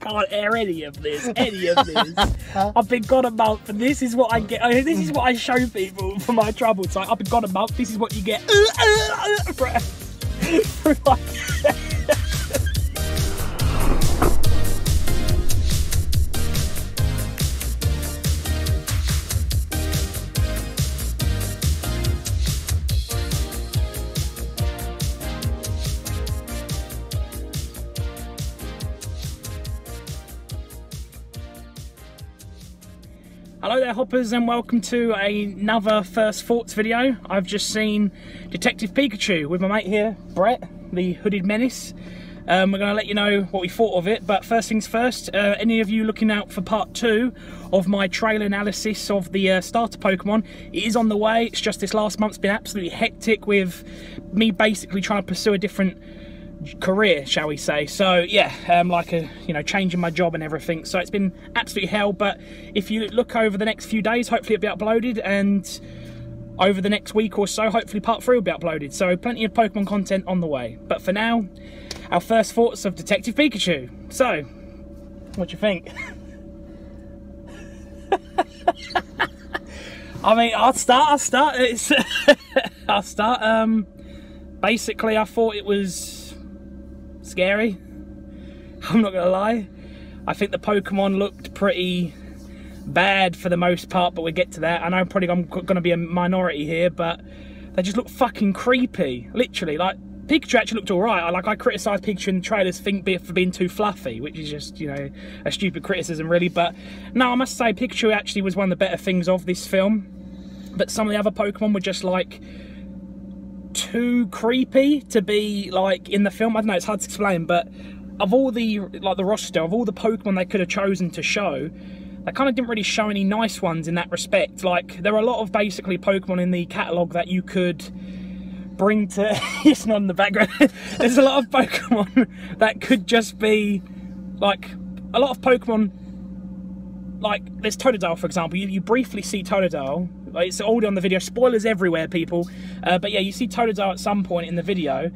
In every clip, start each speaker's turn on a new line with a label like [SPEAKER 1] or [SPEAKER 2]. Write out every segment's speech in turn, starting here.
[SPEAKER 1] can't air any of this. I've been gone a month, and this is what I get. This is what I show people for my trouble. It's like, I've been gone a month. This is what you get. Hello there, hoppers, and welcome to another First Thoughts video. I've just seen Detective Pikachu with my mate here, Brett, the hooded menace. We're going to let you know what we thought of it, but first things first, any of you looking out for part 2 of my trailer analysis of the starter Pokemon, it is on the way. It's just this last month's been absolutely hectic with me basically trying to pursue a different career, shall we say. So yeah, changing my job and everything, so it's been absolutely hell. But if you look over the next few days, hopefully it'll be uploaded, and over the next week or so, hopefully part 3 will be uploaded. So plenty of Pokemon content on the way. But for now, our first thoughts of Detective Pikachu. So what do you think? I mean, I'll start. Basically, I thought it was scary. I'm not gonna lie. I think the Pokemon looked pretty bad for the most part, but we'll get to that. I know I'm probably gonna be a minority here, but they just look fucking creepy. Literally, like, Pikachu actually looked alright. I criticised Pikachu in the trailers for being too fluffy, which is just, you know, a stupid criticism really. But no, I must say Pikachu actually was one of the better things of this film. But some of the other Pokemon were just like too creepy to be like in the film. I don't know, it's hard to explain, but of all the roster of all the Pokemon they could have chosen to show, they kind of didn't really show any nice ones in that respect. Like, there are a lot of basically Pokemon in the catalogue that you could bring to it's not in the background. There's a lot of Pokemon that could just be like a lot of Pokemon, like there's Totodile, for example. You briefly see Totodile. It's all on the video, spoilers everywhere, people, but yeah, you see Totodile at some point in the video,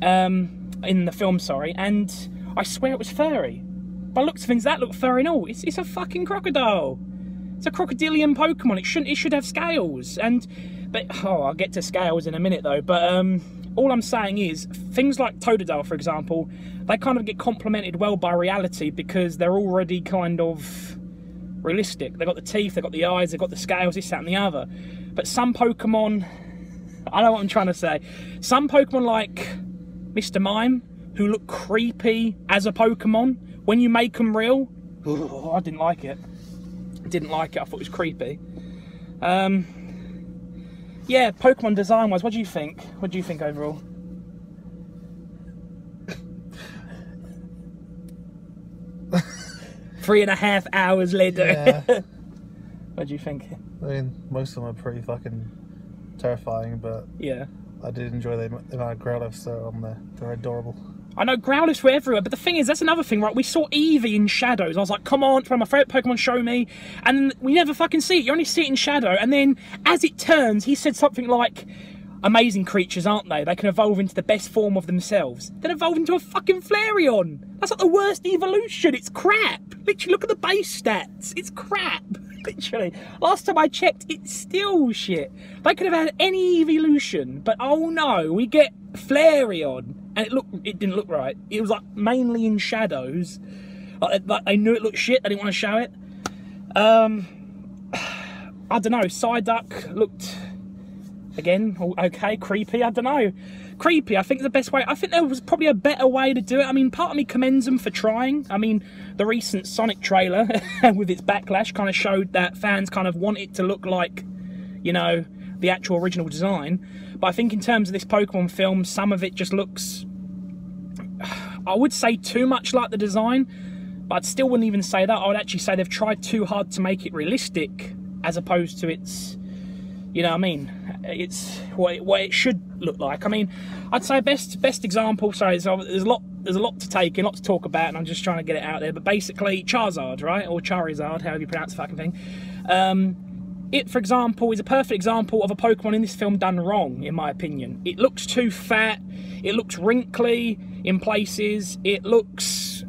[SPEAKER 1] in the film, sorry, and I swear it was furry. By looks of things, that looked furry and all. It's a fucking crocodile. It's a crocodilian Pokemon. It should have scales. But I'll get to scales in a minute though. But all I'm saying is, things like Totodile, for example, they kind of get complemented well by reality because they're already kind of realistic. They've got the teeth, they've got the eyes, they've got the scales, this, that and the other. But some Pokemon, I know what I'm trying to say, some Pokemon like Mr. Mime, who look creepy as a Pokemon, when you make them real, I didn't like it. I thought it was creepy. Yeah, Pokemon design wise, what do you think? What do you think overall? Three and a half hours later. Yeah. What do you think?
[SPEAKER 2] I mean, most of them are pretty fucking terrifying, but yeah, I did enjoy the amount of Growlithe on there. They're adorable. I know
[SPEAKER 1] Growlithe were everywhere, but the thing is, that's another thing, right? We saw Eevee in shadows. I was like, come on, it's one of my favourite Pokemon, show me. And we never fucking see it. You only see it in shadow. And then, as it turns, he said something like, amazing creatures, aren't they? They can evolve into the best form of themselves. Then evolve into a fucking Flareon. That's like the worst evolution. It's crap. Literally, look at the base stats. It's crap. Literally. Last time I checked, it's still shit. They could have had any evolution, but oh no, we get Flareon. And it didn't look right. It was like mainly in shadows. Like they knew it looked shit, they didn't want to show it. I don't know, Psyduck looked, again, okay, creepy, I don't know. Creepy, I think the best way, I think there was probably a better way to do it. I mean, part of me commends them for trying. I mean, the recent Sonic trailer with its backlash kind of showed that fans kind of want it to look like, you know, the actual original design. But I think in terms of this Pokemon film, some of it just looks, I would say, too much like the design, but I still wouldn't even say that. I would actually say they've tried too hard to make it realistic as opposed to its, you know what I mean, it's what it should look like. I mean, I'd say best example, sorry, there's a lot to take in, a lot to talk about, and I'm just trying to get it out there, but basically Charizard, right, or Charizard, however you pronounce the fucking thing. It, for example, is a perfect example of a Pokemon in this film done wrong, in my opinion. It looks too fat, it looks wrinkly in places, it looks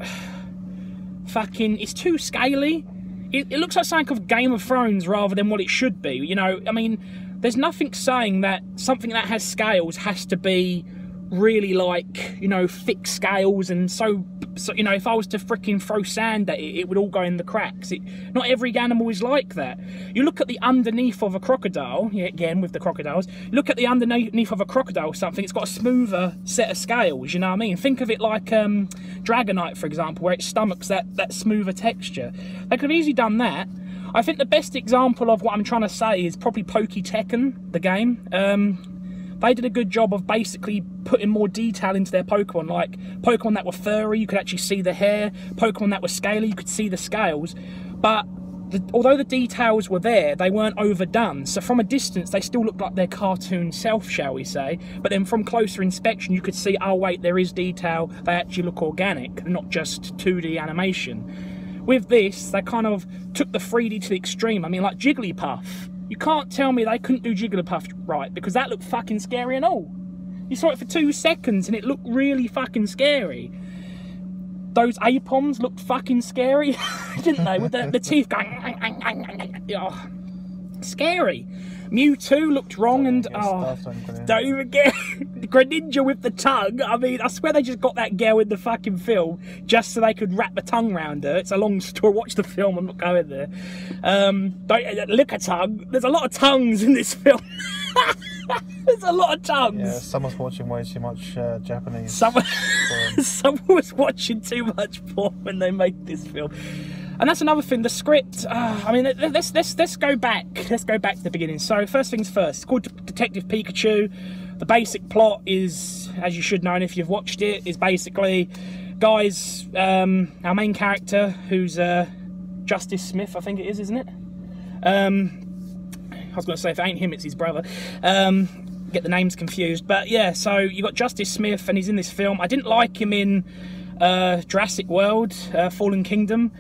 [SPEAKER 1] fucking, it's too scaly. It looks like something of Game of Thrones rather than what it should be, you know. I mean, there's nothing saying that something that has scales has to be really, like, you know, thick scales, and so you know, if I was to freaking throw sand at it, it would all go in the cracks. Not every animal is like that. You look at the underneath of a crocodile, yeah, again with the crocodiles, look at the underneath of a crocodile or something, it's got a smoother set of scales, you know what I mean? Think of it like Dragonite, for example, where it stomachs that smoother texture. They could have easily done that. I think the best example of what I'm trying to say is probably Tekken, the game. They did a good job of basically putting more detail into their Pokemon, like Pokemon that were furry, you could actually see the hair, Pokemon that were scaly, you could see the scales, but although the details were there, they weren't overdone, so from a distance they still looked like their cartoon self, shall we say, but then from closer inspection you could see, oh wait, there is detail, they actually look organic, not just 2D animation. With this, they kind of took the 3D to the extreme. I mean, like Jigglypuff. You can't tell me they couldn't do Jigglypuff right, because that looked fucking scary and all. You saw it for 2 seconds and it looked really fucking scary. Those Apoms looked fucking scary, didn't they? With the teeth going... Oh, scary. Mewtwo looked wrong, and don't even get Greninja with the tongue. I mean, I swear they just got that girl in the fucking film just so they could wrap the tongue around her. It's a long story. Watch the film. I'm not going there. Don't lick a tongue. There's a lot of tongues in this film. There's a lot of tongues.
[SPEAKER 2] Yeah, someone's watching way too much Japanese.
[SPEAKER 1] Someone was watching too much porn when they made this film. And that's another thing, the script, I mean, let's go back. Let's go back to the beginning. So, first things first, it's called Detective Pikachu. The basic plot is, as you should know, and if you've watched it, is basically, guys, our main character, who's Justice Smith, I think it is, isn't it? I was going to say, if it ain't him, it's his brother. Get the names confused. But yeah, so you got Justice Smith, and he's in this film. I didn't like him in Jurassic World, Fallen Kingdom.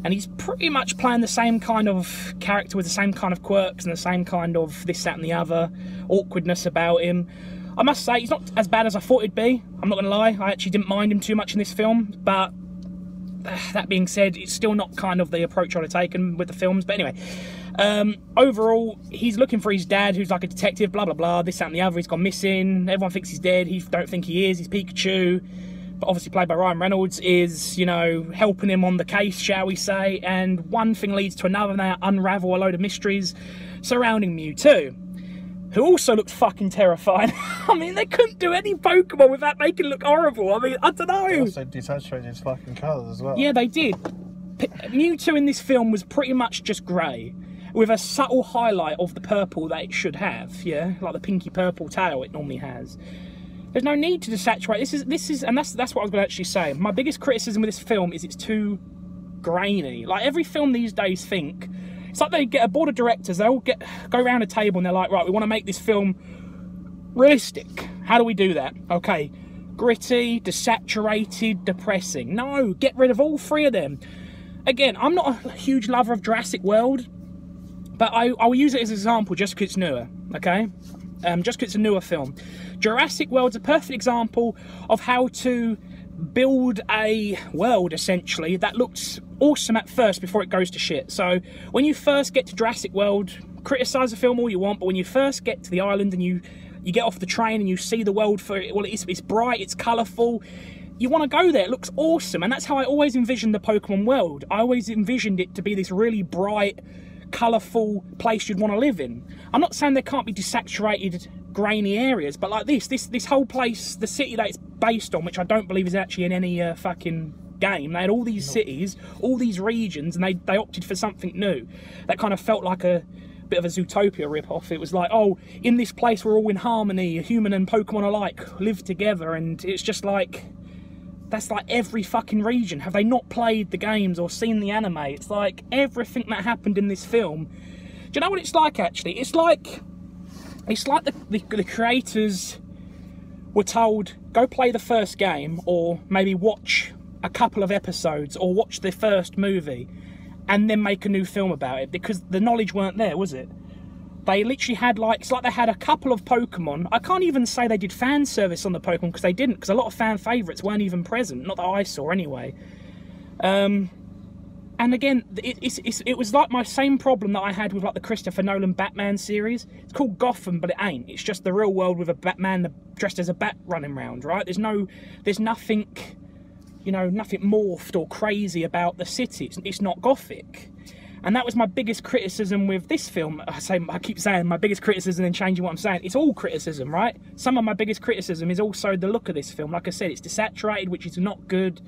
[SPEAKER 1] And he's pretty much playing the same kind of character with the same kind of quirks and the same kind of this, that and the other awkwardness about him. I must say, he's not as bad as I thought he'd be. I'm not going to lie. I actually didn't mind him too much in this film. But that being said, it's still not kind of the approach I'd have taken with the films. But anyway, overall, he's looking for his dad, who's like a detective, blah, blah, blah, this, that and the other. He's gone missing. Everyone thinks he's dead. He don't think he is. He's Pikachu. But obviously played by Ryan Reynolds, is, you know, helping him on the case, shall we say, and one thing leads to another, and they unravel a load of mysteries surrounding Mewtwo, who also looked fucking terrifying. I mean, they couldn't do any Pokemon without making it look horrible. I mean, I don't know.
[SPEAKER 2] They also desaturated his fucking colours as well.
[SPEAKER 1] Yeah, they did. Mewtwo in this film was pretty much just grey, with a subtle highlight of the purple that it should have, yeah? Like the pinky purple tail it normally has. There's no need to desaturate. This is, and that's what I was going to actually say. My biggest criticism with this film is it's too grainy. Like every film these days, it's like they get a board of directors. They all go around a table and they're like, right, we want to make this film realistic. How do we do that? Okay, gritty, desaturated, depressing. No, get rid of all 3 of them. Again, I'm not a huge lover of Jurassic World, but I will use it as an example just because it's newer. Okay. Just because it's a newer film. Jurassic World's a perfect example of how to build a world, essentially, that looks awesome at first before it goes to shit. So, when you first get to Jurassic World, criticise the film all you want, but when you first get to the island and you get off the train and you see the world for it, well, it's bright, it's colourful, you want to go there, it looks awesome, and that's how I always envisioned the Pokemon world. I always envisioned it to be this really bright, colourful place you'd want to live in. I'm not saying there can't be desaturated, grainy areas, but like this whole place, the city that it's based on, which I don't believe is actually in any fucking game, they had all these cities, all these regions, and they opted for something new that kind of felt like a bit of a Zootopia rip-off. It was like, oh, in this place we're all in harmony, human and Pokemon alike live together, and it's just like, that's like every fucking region. Have they not played the games or seen the anime? It's like everything that happened in this film. Do you know what it's like, actually? It's like the creators were told, go play the first game, or maybe watch a couple of episodes, or watch the first movie, and then make a new film about it, because the knowledge weren't there, was it? They literally had, like, it's like they had a couple of Pokemon. I can't even say they did fan service on the Pokemon, because they didn't, because a lot of fan favourites weren't even present. Not that I saw, anyway. And again, it was like my same problem that I had with like the Christopher Nolan Batman series. It's called Gotham, but it ain't. It's just the real world with a Batman dressed as a bat running around, right? There's nothing, you know, nothing morphed or crazy about the city. It's not gothic. And that was my biggest criticism with this film. I keep saying my biggest criticism and changing what I'm saying. It's all criticism, right? Some of my biggest criticism is also the look of this film. Like I said, it's desaturated, which is not good.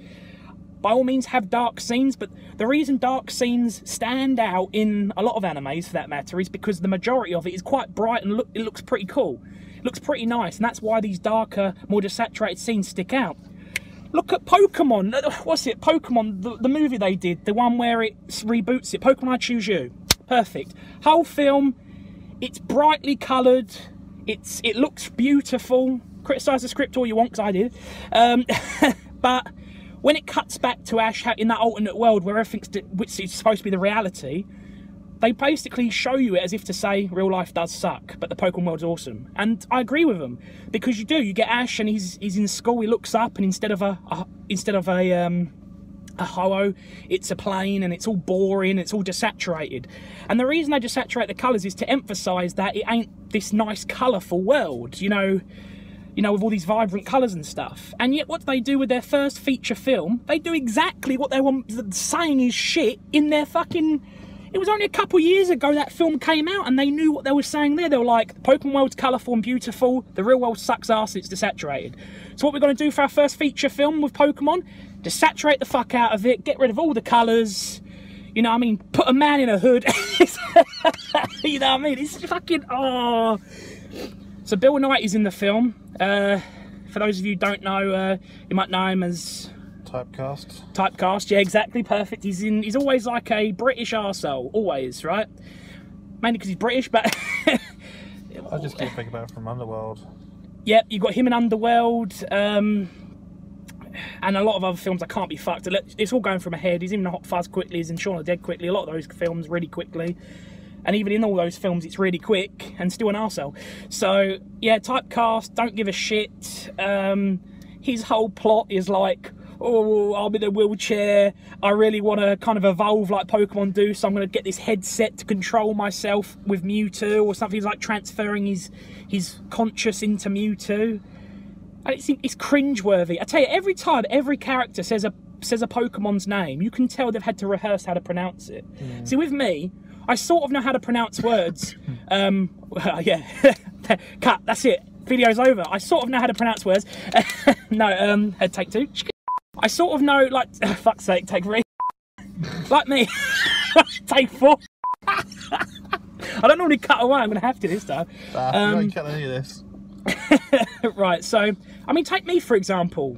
[SPEAKER 1] By all means, have dark scenes, but the reason dark scenes stand out in a lot of animes, for that matter, is because the majority of it is quite bright and it looks pretty cool. It looks pretty nice, and that's why these darker, more desaturated scenes stick out. Look at Pokemon. What's it? Pokemon, the movie they did, the one where it reboots it. Pokemon I Choose You. Perfect. Whole film, it's brightly coloured. It looks beautiful. Criticise the script all you want, because I did. But when it cuts back to Ash in that alternate world where which is supposed to be the reality, they basically show you it as if to say real life does suck, but the Pokemon world's awesome. And I agree with them, because you get Ash and he's in school. He looks up and instead of a ho-oh, it's a plane, and it's all boring, it's all desaturated. And the reason they desaturate the colours is to emphasise that it ain't this nice colourful world, you know, with all these vibrant colours and stuff. And yet what they do with their first feature film, they do exactly what they were saying is shit in their fucking... It was only a couple years ago that film came out and they knew what they were saying there. They were like, the Pokemon world's colourful and beautiful, the real world sucks ass, it's desaturated. So what we're going to do for our first feature film with Pokemon, desaturate the fuck out of it, get rid of all the colours, you know what I mean, put a man in a hood. You know what I mean, it's fucking, oh... So Bill Knight is in the film. For those of you who don't know, you might know him as...
[SPEAKER 2] Typecast.
[SPEAKER 1] Typecast, yeah, exactly, perfect. He's always like a British arsehole, always, right? Mainly because he's British, but...
[SPEAKER 2] I just keep thinking about it from Underworld.
[SPEAKER 1] Yep, you've got him in Underworld, and a lot of other films. I can't be fucked. It's all going from my head. He's in Hot Fuzz quickly, he's in Shaun of the Dead quickly, a lot of those films really quickly. And even in all those films, it's really quick and still an arsehole. So, yeah, typecast, don't give a shit. His whole plot is like, oh, I'm in a wheelchair. I really want to kind of evolve like Pokemon do, so I'm going to get this headset to control myself with Mewtwo or something. He's like transferring his conscious into Mewtwo. And it's cringeworthy. I tell you, every time every character says a Pokemon's name, you can tell they've had to rehearse how to pronounce it. See, with me, I sort of know how to pronounce words. Yeah, cut, that's it. Video's over. I sort of know how to pronounce words. No, take two. I sort of know, like, fuck's sake, take three. Like me. Take four. I don't normally cut away, I'm going to have to this time.
[SPEAKER 2] You can't any of this.
[SPEAKER 1] Right, so, I mean, take me for example.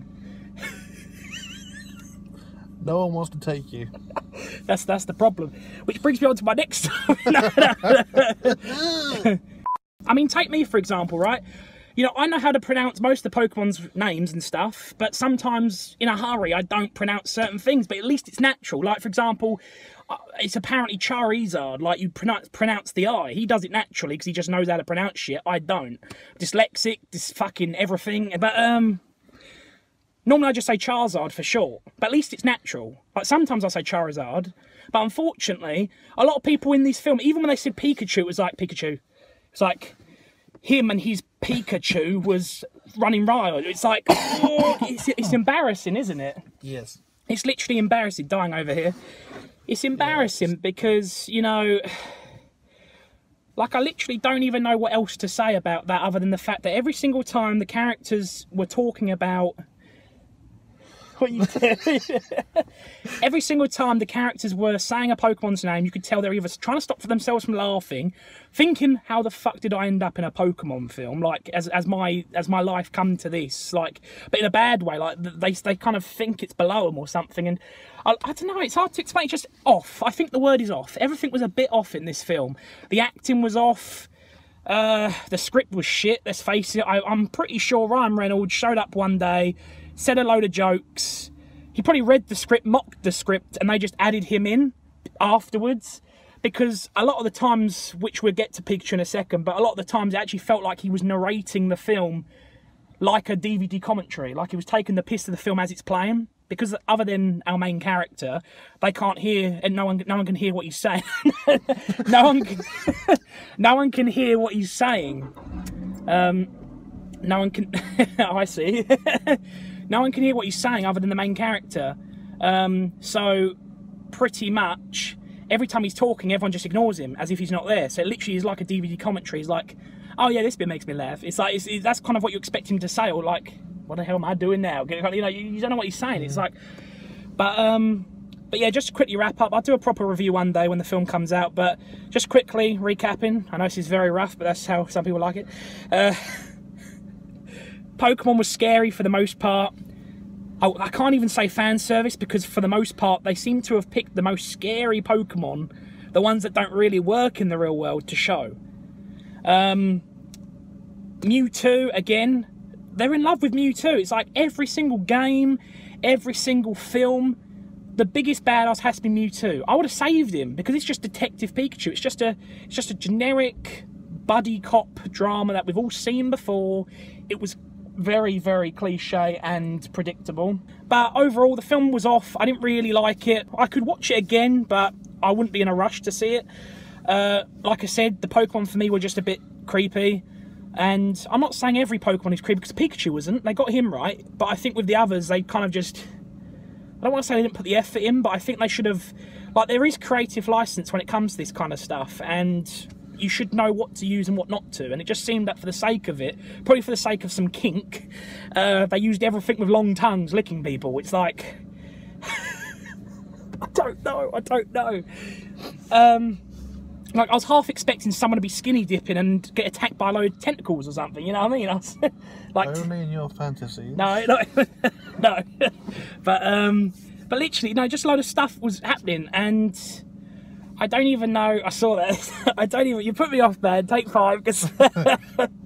[SPEAKER 2] No one wants to take you.
[SPEAKER 1] That's the problem. Which brings me on to my next story. I mean, take me for example, right? You know, I know how to pronounce most of the Pokemon's names and stuff, but sometimes in a hurry I don't pronounce certain things, but at least it's natural. Like, for example, it's apparently Charizard, like you pronounce the I. He does it naturally because he just knows how to pronounce shit. I don't. Dyslexic, fucking everything. But, normally I just say Charizard for short, but at least it's natural. Like, sometimes I say Charizard, but unfortunately, a lot of people in this film, even when they said Pikachu, it was like Pikachu. It's like him and his Pikachu was running riot. It's like, oh, it's embarrassing, isn't it?
[SPEAKER 2] Yes.
[SPEAKER 1] It's literally embarrassing, dying over here. It's embarrassing because, you know, like, I literally don't even know what else to say about that other than the fact that every single time the characters were talking about... What you doing? Every single time the characters were saying a Pokemon's name, you could tell they're either trying to stop for themselves from laughing, thinking, how the fuck did I end up in a Pokemon film? Like, as my life come to this, like, but in a bad way. Like, they kind of think it's below them or something. And I don't know, it's hard to explain. It's just off. I think the word is off. Everything was a bit off in this film. The acting was off. The script was shit, let's face it. I'm pretty sure Ryan Reynolds showed up one day, said a load of jokes. He probably read the script, mocked the script, and they just added him in afterwards. Because a lot of the times, which we'll get to Pikachu in a second, but a lot of the times it actually felt like he was narrating the film like a DVD commentary. Like he was taking the piss of the film as it's playing. because other than our main character, they can't hear, and no one can hear what he's saying. no one can hear what he's saying. No one can. Oh, I see. No one can hear what he's saying other than the main character. So pretty much every time he's talking, everyone just ignores him as if he's not there. So it literally is like a DVD commentary. He's like, "Oh yeah, this bit makes me laugh." It's like that's kind of what you expect him to say, or like, "What the hell am I doing now?" You know, you don't know what he's saying. It's like, but yeah, just to quickly wrap up, I'll do a proper review one day when the film comes out. But just quickly recapping, I know this is very rough, but that's how some people like it. Pokemon was scary for the most part. I can't even say fan service, because for the most part they seem to have picked the most scary Pokemon, the ones that don't really work in the real world, to show. Mewtwo, again, they're in love with Mewtwo. It's like every single game, every single film, the biggest badass has to be Mewtwo. I would have saved him because it's just Detective Pikachu. It's just a generic buddy cop drama that we've all seen before. It was very, very cliche and predictable. But overall, the film was off. I didn't really like it. I could watch it again, but I wouldn't be in a rush to see it. Like I said, the Pokemon for me were just a bit creepy. And I'm not saying every Pokemon is creepy, because Pikachu wasn't. They got him right. But I think with the others, they kind of just... I don't want to say they didn't put the effort in, but I think they should have... Like, there is creative license when it comes to this kind of stuff. And you should know what to use and what not to. And it just seemed that for the sake of it, probably for the sake of some kink, they used everything with long tongues licking people. It's like... I don't know. Like, I was half expecting someone to be skinny dipping and get attacked by a load of tentacles or something, you know what I mean? I was, like,
[SPEAKER 2] only in your fantasies.
[SPEAKER 1] No. But literally, no, just a load of stuff was happening, and I don't even know. I saw that. You put me off, man. Take 5, because...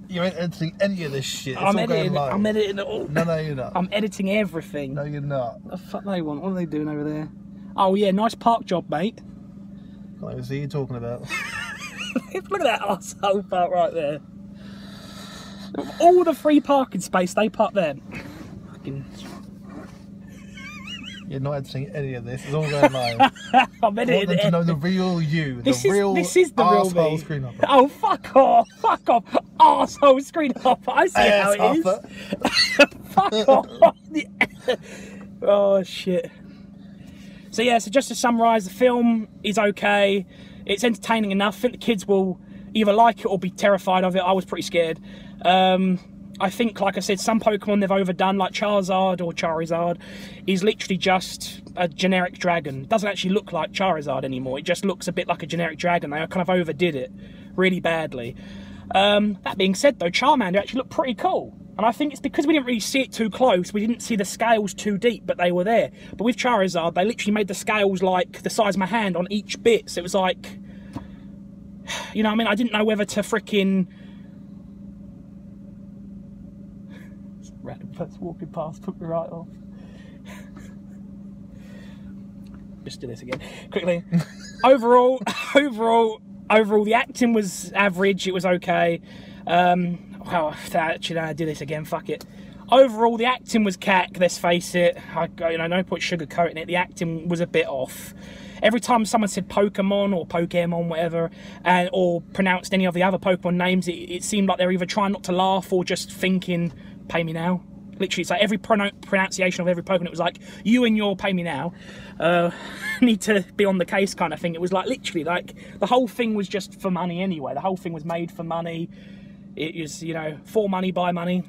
[SPEAKER 2] You ain't editing any of this shit. It's
[SPEAKER 1] I'm
[SPEAKER 2] all going live.
[SPEAKER 1] I'm editing it all.
[SPEAKER 2] No, you're not.
[SPEAKER 1] I'm editing everything.
[SPEAKER 2] No, you're not.
[SPEAKER 1] What the fuck they want? What are they doing over there? Oh, yeah, nice park job, mate.
[SPEAKER 2] Can't even see you talking about.
[SPEAKER 1] Look at that arsehole part right there. All the free parking space, they park there. Fucking...
[SPEAKER 2] You're not editing any of this. It's all going live.
[SPEAKER 1] I'm editing it.
[SPEAKER 2] To know the real you.
[SPEAKER 1] This is the real me.
[SPEAKER 2] Screen hopper.
[SPEAKER 1] Oh, fuck off. Fuck off. Arsehole screen hopper. I see how it is. Fuck off. Oh, shit. So yeah, so just to summarise, the film is okay. It's entertaining enough. I think the kids will either like it or be terrified of it. I was pretty scared. I think, like I said, some Pokemon they've overdone, like Charizard or Charizard, is literally just a generic dragon. It doesn't actually look like Charizard anymore. It just looks a bit like a generic dragon. They kind of overdid it really badly. That being said, though, Charmander actually looked pretty cool. And I think it's because we didn't really see it too close, we didn't see the scales too deep, but they were there. But with Charizard, they literally made the scales like the size of my hand on each bit. So it was like, you know what I mean? I didn't know whether to frickin'... Random person walking past took me right off. Just do this again, quickly. Overall, the acting was average. It was okay. Well, actually, no, I do this again. Fuck it. Overall, the acting was cack. Let's face it. No point sugarcoating it. The acting was a bit off. Every time someone said Pokemon or Pokémon, whatever, or pronounced any of the other Pokemon names, it seemed like they were either trying not to laugh or just thinking, "Pay me now." Literally, it's like every pronunciation of every Pokemon, it was like, "You and your pay me now need to be on the case," kind of thing. It was like literally like the whole thing was just for money anyway. The whole thing was made for money. It is, you know, for money, by money.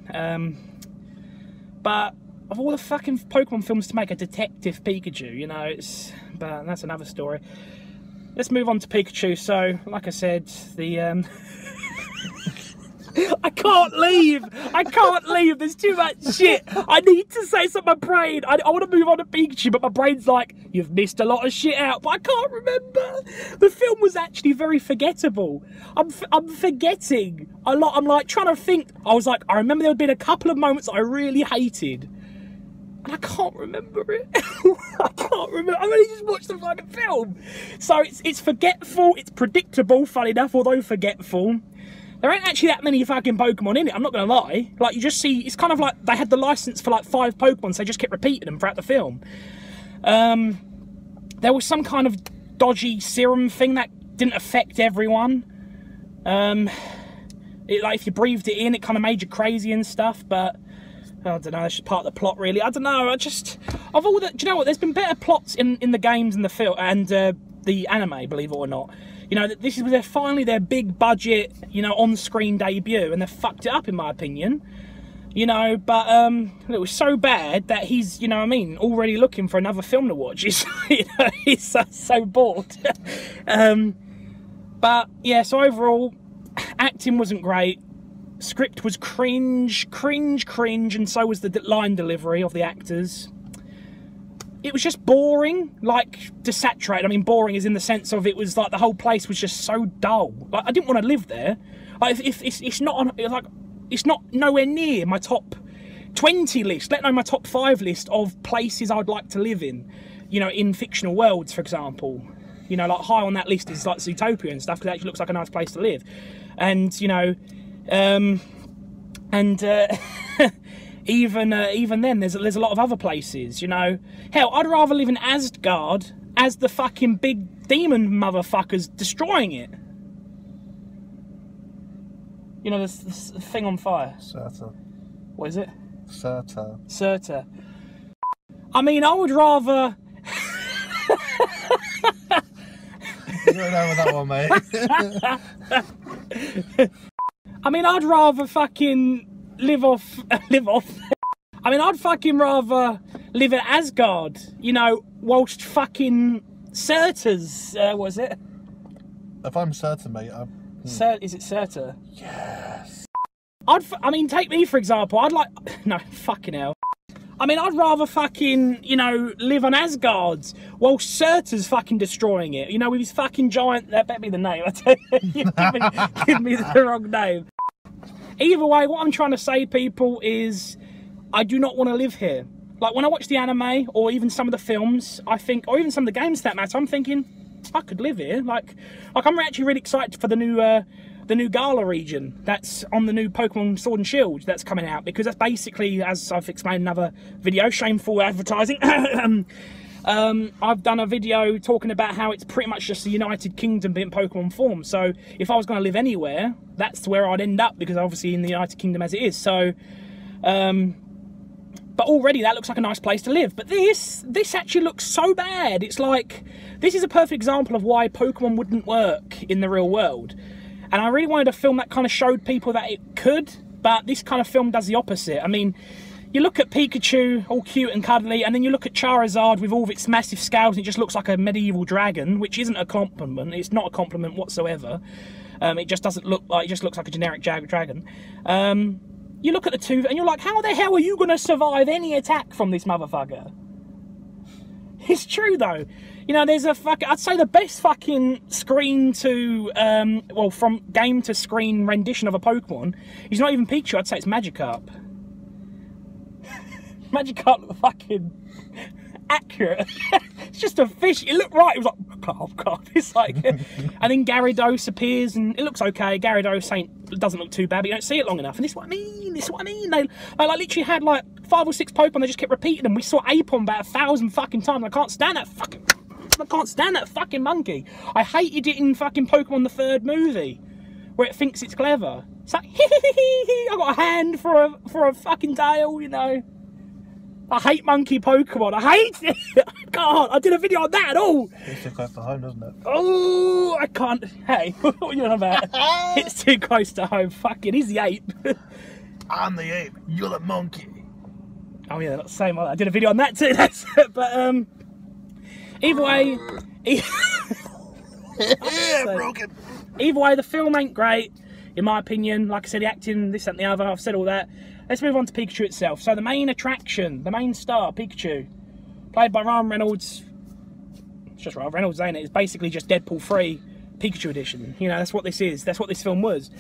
[SPEAKER 1] But of all the fucking Pokemon films to make a Detective Pikachu, you know, but that's another story. Let's move on to Pikachu. So, like I said, the I can't leave. There's too much shit. I need to say something. My brain. I want to move on to Pikachu, but my brain's like, you've missed a lot of shit out. But I can't remember. The film was actually very forgettable. I'm forgetting a lot. I'm like trying to think. I was like, I remember there had been a couple of moments I really hated, and I can't remember it. I can't remember. I only just watched the fucking film. So it's forgetful. It's predictable. Funny enough, although forgetful. there ain't actually that many fucking Pokemon in it, I'm not gonna lie. Like, you just see, it's kind of like they had the license for like 5 Pokemon, so they just kept repeating them throughout the film. There was some kind of dodgy serum thing that didn't affect everyone. Like, if you breathed it in, it kind of made you crazy and stuff, but I don't know, that's just part of the plot, really. I don't know, do you know what, there's been better plots in the games and the film, and the anime, believe it or not. You know, this is finally their big budget, you know, on-screen debut, and they fucked it up, in my opinion. You know, but it was so bad that he's, you know what I mean, already looking for another film to watch. He's, you know, he's so bored. But yeah, so overall, acting wasn't great. Script was cringe, and so was the line delivery of the actors. It was just boring, like, desaturated. I mean, boring is in the sense of it was like the whole place was just so dull. Like, I didn't want to live there. Like, if it's not on, like, it's not nowhere near my top 20 list, let alone my top 5 list of places I'd like to live in. You know, in fictional worlds, for example. You know, like, high on that list is like Zootopia and stuff, because it actually looks like a nice place to live. And, you know, even then, there's a lot of other places, you know. Hell, I'd rather live in Asgard as the fucking big demon motherfuckers destroying it. You know, this thing on fire.
[SPEAKER 2] Surta.
[SPEAKER 1] What is it?
[SPEAKER 2] Surta.
[SPEAKER 1] Surta. I mean, I would rather...
[SPEAKER 2] You don't know with that one, mate.
[SPEAKER 1] I mean, I'd rather fucking live off. I mean, I'd fucking rather live in Asgard, you know, whilst fucking Surta's, what is it?
[SPEAKER 2] If I'm Surta, mate,
[SPEAKER 1] is it Surta?
[SPEAKER 2] Yes.
[SPEAKER 1] I mean, take me for example. No, fucking hell. I mean, I'd rather fucking, you know, live on Asgard while Surta's fucking destroying it. You know, with his fucking giant... That better be the name, I tell you. Give me the wrong name. Either way, what I'm trying to say, people, is I do not want to live here. Like, when I watch the anime, or even some of the films, I think... Or even some of the games, for that matter, I'm thinking, I could live here. Like I'm actually really excited for the new Gala region that's on the new Pokemon Sword and Shield that's coming out, because that's basically, as I've explained in another video, shameful advertising. I've done a video talking about how it's pretty much just the United Kingdom being Pokemon form. So if I was going to live anywhere, that's where I'd end up, because obviously in the United Kingdom as it is. So, but already that looks like a nice place to live. But this actually looks so bad. It's like, this is a perfect example of why Pokemon wouldn't work in the real world. And I really wanted a film that kind of showed people that it could, but this kind of film does the opposite. I mean, you look at Pikachu, all cute and cuddly, and then you look at Charizard with all of its massive scales, and it just looks like a medieval dragon, which isn't a compliment. It's not a compliment whatsoever. It just doesn't look like, it just looks like a generic dragon. You look at the two, and you're like, how the hell are you going to survive any attack from this motherfucker? It's true, though. You know, there's I'd say the best fucking screen to, well, from game to screen rendition of a Pokemon is not even Pikachu, I'd say it's Magikarp. Magikarp looked fucking accurate. It's just a fish. It looked right. It was like, God. It's like, and then Gyarados appears, and it looks okay. Gyarados doesn't look too bad, but you don't see it long enough. And this is what I mean. This is what I mean. They like literally had like 5 or 6 Pokemon. They just kept repeating them. We saw Apom about 1,000 fucking times. I can't stand that fucking monkey. I hated it in fucking Pokemon the 3rd movie, where it thinks it's clever. It's like, I got a hand for a fucking tail, you know. I hate monkey Pokemon. I hate it. God, I did a video on that at all.
[SPEAKER 2] It's too close to home, doesn't it?
[SPEAKER 1] Oh, I can't. Hey, what are you on about? It's too close to home. Fuck it, he's the ape.
[SPEAKER 2] I'm the ape. You're the monkey.
[SPEAKER 1] Oh yeah, that's the same. I did a video on that too. But either way,
[SPEAKER 2] broken.
[SPEAKER 1] Either way, the film ain't great, in my opinion. Like I said, the acting, this and the other. I've said all that. Let's move on to Pikachu itself. So the main attraction, the main star, Pikachu, played by Ryan Reynolds. It's just Ryan Reynolds, ain't it? It's basically just Deadpool 3 Pikachu edition. You know, that's what this is. That's what this film was.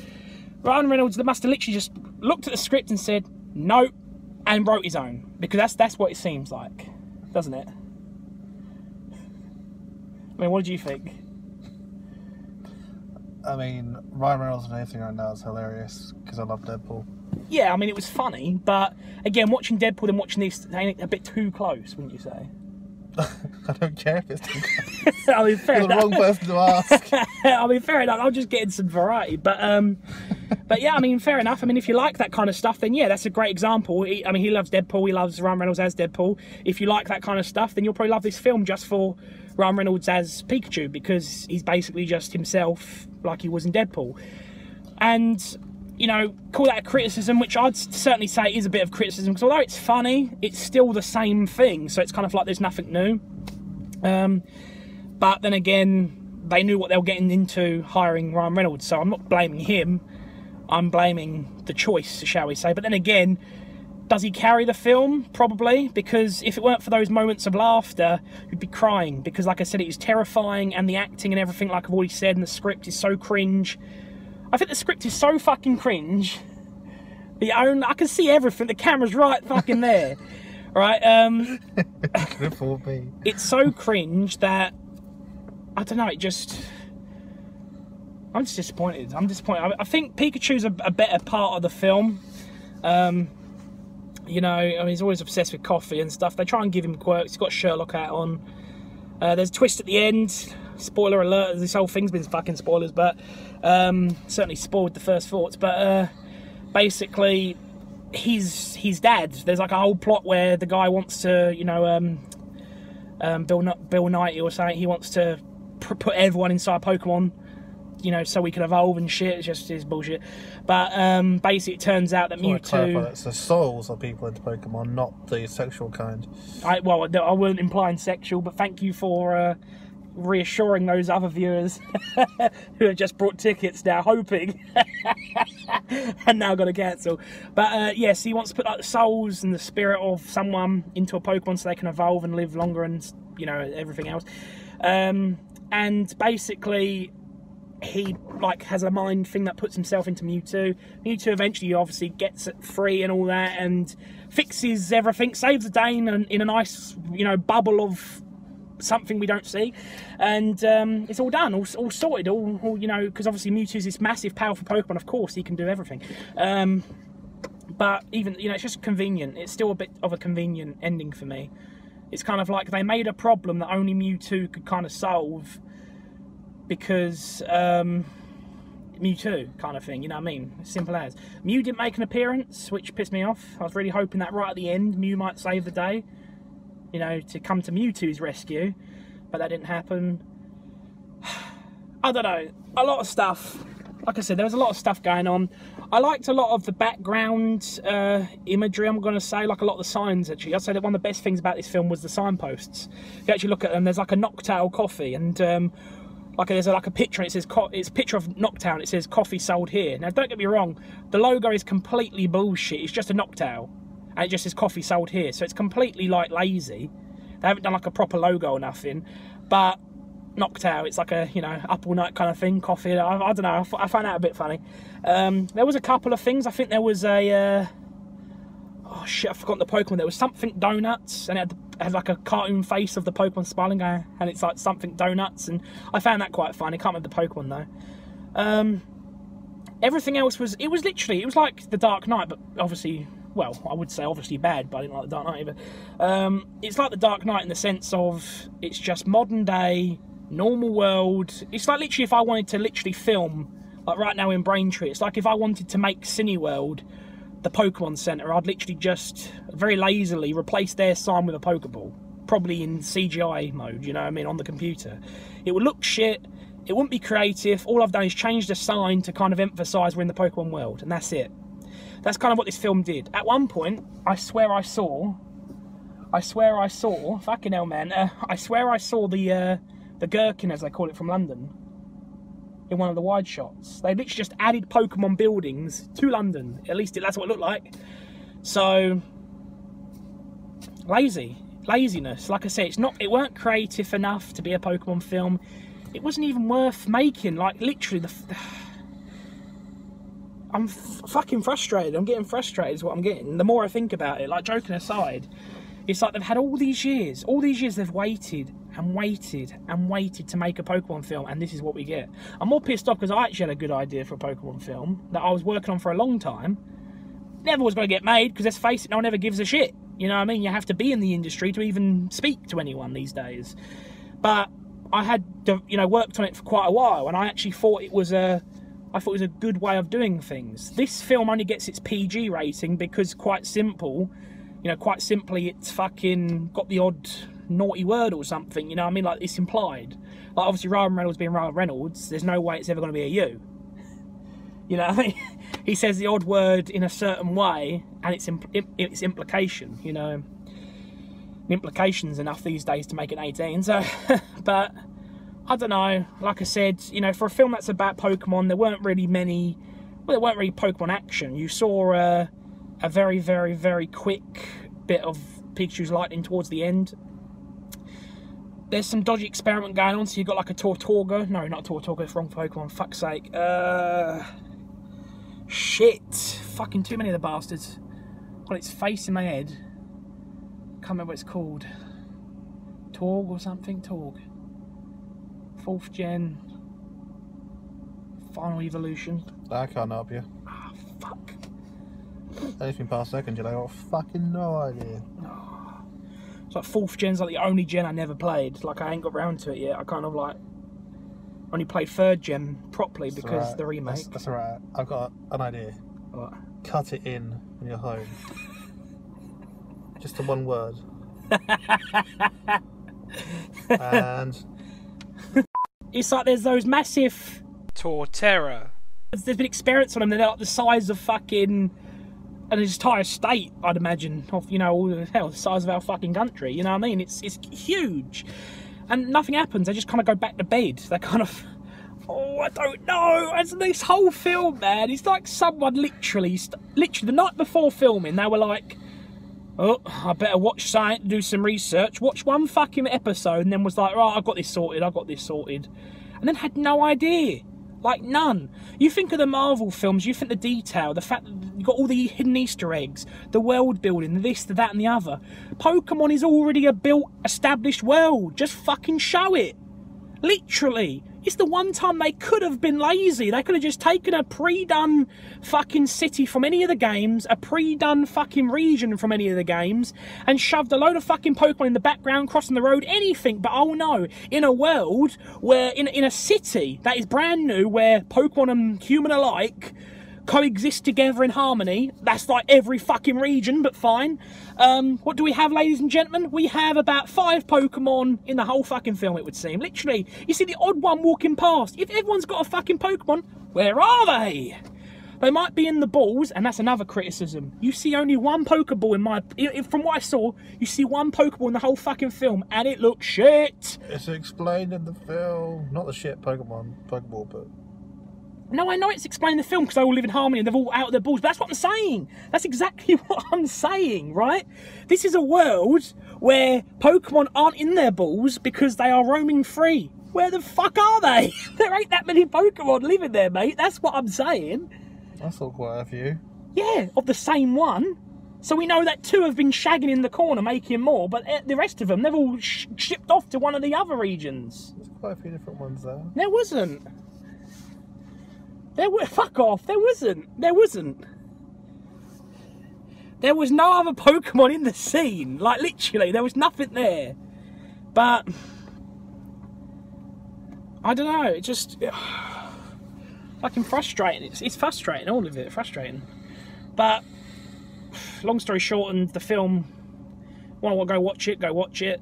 [SPEAKER 1] Ryan Reynolds must have literally just looked at the script and said, no, and wrote his own. Because that's what it seems like, doesn't it? I mean, what did you think?
[SPEAKER 2] I mean, Ryan Reynolds and anything right now is hilarious because I love Deadpool.
[SPEAKER 1] Yeah, I mean, it was funny, but again, watching Deadpool and watching this ain't a bit too close, wouldn't you say?
[SPEAKER 2] I don't care if it's too close.
[SPEAKER 1] I mean, fair
[SPEAKER 2] You're the wrong person to ask.
[SPEAKER 1] I mean, fair enough. I'm just getting some variety, but yeah, I mean, fair enough. I mean, if you like that kind of stuff, then yeah, that's a great example. I mean, he loves Deadpool. He loves Ryan Reynolds as Deadpool. If you like that kind of stuff, then you'll probably love this film just for Ryan Reynolds as Pikachu, because he's basically just himself like he was in Deadpool. And, you know, call that a criticism, which I'd certainly say is a bit of criticism, because although it's funny, it's still the same thing, so it's kind of like there's nothing new. But then again, they knew what they were getting into hiring Ryan Reynolds, so I'm not blaming him, I'm blaming the choice, shall we say. But then again, does he carry the film? Probably, because if it weren't for those moments of laughter, you'd be crying, because like I said, it is terrifying, and the acting and everything, like I've already said, and the script is so cringe. I think the script is so fucking cringe. I can see everything. The camera's right fucking there, right? It's so cringe that I don't know. I'm just disappointed. I'm disappointed. I think Pikachu's a better part of the film. You know, I mean, he's always obsessed with coffee and stuff. They try and give him quirks. He's got a Sherlock hat on. There's a twist at the end. Spoiler alert, this whole thing's been fucking spoilers, but certainly spoiled the first thoughts. But basically, his dad, there's like a whole plot where the guy wants to, you know, Bill Nighy or something, he wants to put everyone inside Pokemon, you know, so we can evolve and shit. It's just his bullshit. But basically, it turns out that Mewtwo...
[SPEAKER 2] It's the souls of people into Pokemon, not the sexual kind.
[SPEAKER 1] I wasn't implying sexual, but thank you for reassuring those other viewers who have just brought tickets now, hoping, and now got to cancel. But yes, he wants to put like the souls and the spirit of someone into a Pokemon so they can evolve and live longer, and you know, everything else. And basically, he like has a mind thing that puts himself into Mewtwo. Mewtwo eventually obviously gets it free and all that, and fixes everything, saves the day in a nice, you know, bubble of something we don't see, and it's all done, all sorted, all you know, because obviously Mewtwo's this massive, powerful Pokemon. Of course, he can do everything. But even, you know, it's just convenient. It's still a bit of a convenient ending for me. It's kind of like they made a problem that only Mewtwo could kind of solve, because Mewtwo kind of thing, you know what I mean? Simple as. Mew didn't make an appearance, which pissed me off. I was really hoping that right at the end, Mew might save the day, you know, to come to Mewtwo's rescue, but that didn't happen. I don't know, a lot of stuff. Like I said, there was a lot of stuff going on. I liked a lot of the background imagery, I'm going to say, like a lot of the signs, actually. I'd say that one of the best things about this film was the signposts. If you actually look at them, there's like a Noctowl coffee, and like there's like a picture, and it says, it's a picture of Noctowl, and it says coffee sold here. Now, don't get me wrong, the logo is completely bullshit. It's just a Noctowl, and it just says coffee sold here, so it's completely like lazy. They haven't done like a proper logo or nothing, but Noctowl, it's like a, you know, up all night kind of thing, coffee. I don't know, I found that a bit funny. There was a couple of things. I think there was a oh shit, I've forgotten the Pokemon. There was something donuts, and it had like a cartoon face of the Pokemon smiling, and it's like something donuts, and I found that quite funny. I can't remember the Pokemon though. Everything else was, it was like the Dark Knight, but obviously, well, I would say obviously bad, but I didn't like the Dark Knight either. It's like the Dark Knight in the sense of, it's just modern day, normal world. It's like literally if I wanted to literally film, like right now in Braintree, it's like if I wanted to make Cineworld the Pokemon Center, I'd literally just very lazily replace their sign with a Pokeball, probably in CGI mode, you know what I mean, on the computer. It would look shit, it wouldn't be creative. All I've done is change the sign to kind of emphasize we're in the Pokemon world, and that's it. That's kind of what this film did. At one point, I swear I saw, fucking hell man, I swear I saw the Gherkin, as they call it, from London, in one of the wide shots. They literally just added Pokemon buildings to London. At least that's what it looked like. So, laziness. Like I said, it weren't creative enough to be a Pokemon film. It wasn't even worth making. Like, literally, I'm fucking frustrated. I'm getting frustrated is what I'm getting. The more I think about it, like, joking aside, it's like they've had all these years they've waited, and waited to make a Pokemon film, and this is what we get. I'm more pissed off because I actually had a good idea for a Pokemon film that I was working on for a long time. Never was going to get made because, let's face it, no one ever gives a shit. You know what I mean? You have to be in the industry to even speak to anyone these days. But I had, you know, worked on it for quite a while, and I actually thought it was a good way of doing things. This film only gets its PG rating because, quite simply, it's fucking got the odd naughty word or something, you know what I mean? Like, it's implied. Like, obviously, Ryan Reynolds being Ryan Reynolds, there's no way it's ever going to be a you. You know what I mean? He says the odd word in a certain way, and it's implication, you know. Implication's enough these days to make it 18, so... But, I don't know, like I said, you know, for a film that's about Pokemon, there weren't really many... Well, there weren't really Pokemon action. You saw a very, very, very quick bit of Pikachu's lightning towards the end. There's some dodgy experiment going on, so you've got like a Tortorga. No, not a Tortorga, it's wrong Pokemon, fuck's sake. Shit. Fucking too many of the bastards. Got its face in my head. Can't remember what it's called. Torg or something? Torg. 4th gen. Final evolution.
[SPEAKER 2] I can't help you.
[SPEAKER 1] Ah, fuck.
[SPEAKER 2] Anything past 2nd gen, I got fucking no idea.
[SPEAKER 1] Oh. It's like 4th gen's like the only gen I never played. Like, I ain't got round to it yet. I kind of like only played 3rd gen properly because the remake.
[SPEAKER 2] That's alright. I've got an idea.
[SPEAKER 1] What?
[SPEAKER 2] Cut it in when you're home. Just the one word. And
[SPEAKER 1] it's like there's those massive Torterra. There's been experiments on them. They're like the size of fucking an entire state, I'd imagine, of, you know, all the size of our fucking country. You know what I mean? It's huge, and nothing happens. They just kind of go back to bed. They kind of, oh, I don't know. As this whole film, man, it's like someone literally the night before filming, they were like, oh, I better watch something, do some research, watch one fucking episode, and then was like, right, I've got this sorted, and then had no idea. Like, none. You think of the Marvel films, you think the detail, the fact that you've got all the hidden Easter eggs, the world building, this, the that, and the other. Pokemon is already a built, established world. Just fucking show it. Literally. It's the one time they could have been lazy. They could have just taken a pre-done fucking city from any of the games, a pre-done fucking region from any of the games, and shoved a load of fucking Pokemon in the background, crossing the road, anything. But oh no, in a world where, in a city that is brand new, where Pokemon and human alike coexist together in harmony. That's like every fucking region, but fine. What do we have, ladies and gentlemen? We have about 5 Pokemon in the whole fucking film, it would seem. Literally, you see the odd one walking past. If everyone's got a fucking Pokemon, where are they? They might be in the balls, and that's another criticism. You see only one Pokeball from what I saw, you see one Pokeball in the whole fucking film, and it looks shit.
[SPEAKER 2] It's explained in the film. Not the shit Pokeball, but...
[SPEAKER 1] No, I know it's explained in the film because they all live in harmony and they're all out of their balls, but that's what I'm saying. That's exactly what I'm saying, right? This is a world where Pokemon aren't in their balls because they are roaming free. Where the fuck are they? There ain't that many Pokemon living there, mate. That's what I'm saying.
[SPEAKER 2] I saw quite a few.
[SPEAKER 1] Yeah, of the same one. So we know that 2 have been shagging in the corner, making more, but the rest of them, they've all shipped off to one of the other regions.
[SPEAKER 2] There's quite a few different ones there.
[SPEAKER 1] There wasn't. Fuck off, there wasn't. There was no other Pokemon in the scene. Like, literally, there was nothing there. But I don't know, it just fucking frustrating. It's frustrating, all of it, frustrating. But long story short, and the film, want to go watch it, go watch it.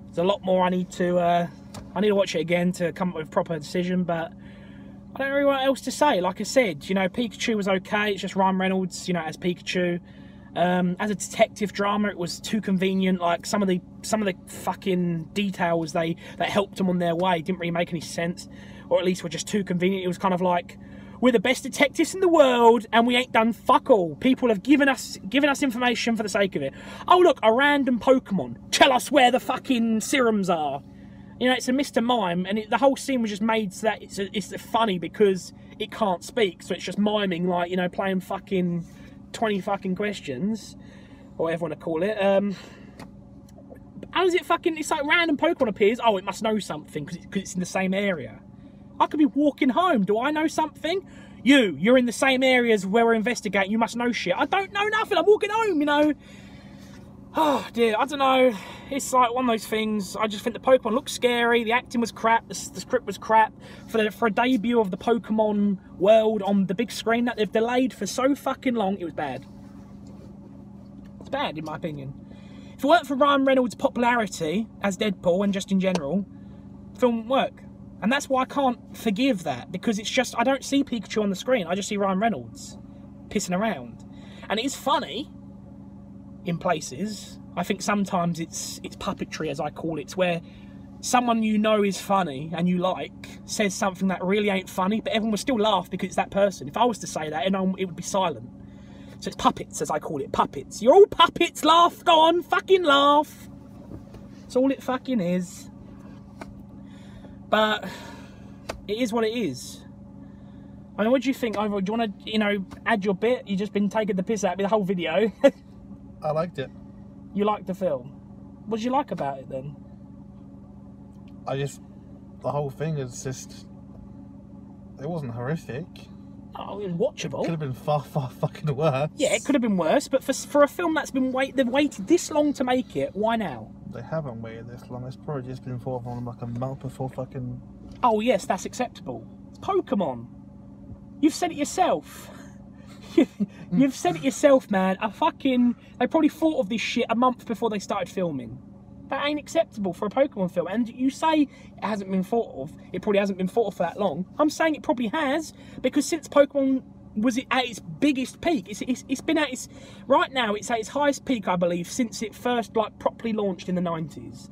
[SPEAKER 1] There's a lot more I need to watch it again to come up with a proper decision, but I don't know really what else to say. Like I said, you know, Pikachu was okay. It's just Ryan Reynolds, you know, as Pikachu. As a detective drama, it was too convenient. Like some of the fucking details that helped them on their way didn't really make any sense, or at least were just too convenient. It was kind of like, we're the best detectives in the world, and we ain't done fuck all. People have given us information for the sake of it. Oh look, a random Pokemon. Tell us where the fucking serums are. You know, it's a Mr. Mime, and the whole scene was just made so that it's funny because it can't speak, so it's just miming, like, you know, playing fucking 20 fucking questions, or whatever you want to call it. How does it fucking... It's like random Pokemon appears. Oh, it must know something because it's in the same area. I could be walking home. Do I know something? You're in the same areas where we're investigating. You must know shit. I don't know nothing. I'm walking home, you know. Oh, dear. I don't know. It's like one of those things. I just think the Pokemon looked scary. The acting was crap. The script was crap. For a debut of the Pokemon world on the big screen that they've delayed for so fucking long, it was bad. It's bad, in my opinion. If it weren't for Ryan Reynolds' popularity as Deadpool and just in general, the film wouldn't work. And that's why I can't forgive that, because it's just, I don't see Pikachu on the screen, I just see Ryan Reynolds pissing around. And it is funny in places. I think sometimes it's puppetry, as I call it. It's where someone you know is funny and you like says something that really ain't funny, but everyone will still laugh because it's that person. If I was to say that, it would be silent. So it's puppets, as I call it, puppets. You're all puppets, laugh, go on, fucking laugh. That's all it fucking is. But it is what it is. I mean, what do you think? Do you want to, you know, add your bit? You've just been taking the piss out of me the whole video.
[SPEAKER 2] I liked it.
[SPEAKER 1] You liked the film? What did you like about it then?
[SPEAKER 2] The whole thing is just, it wasn't horrific.
[SPEAKER 1] Oh, it was watchable.
[SPEAKER 2] Could have been far, far fucking worse.
[SPEAKER 1] Yeah, it could have been worse, but for a film that's been they've waited this long to make it, why now?
[SPEAKER 2] They haven't waited this long. It's probably just been thought of on like a month before fucking...
[SPEAKER 1] Oh yes, that's acceptable. It's Pokemon. You've said it yourself. You've said it yourself, man. They probably thought of this shit a month before they started filming. That ain't acceptable for a Pokemon film. And you say it hasn't been thought of. It probably hasn't been thought of for that long. I'm saying it probably has, because since Pokemon was at its biggest peak, it's been at its... Right now, it's at its highest peak, I believe, since it first, like, properly launched in the 90s.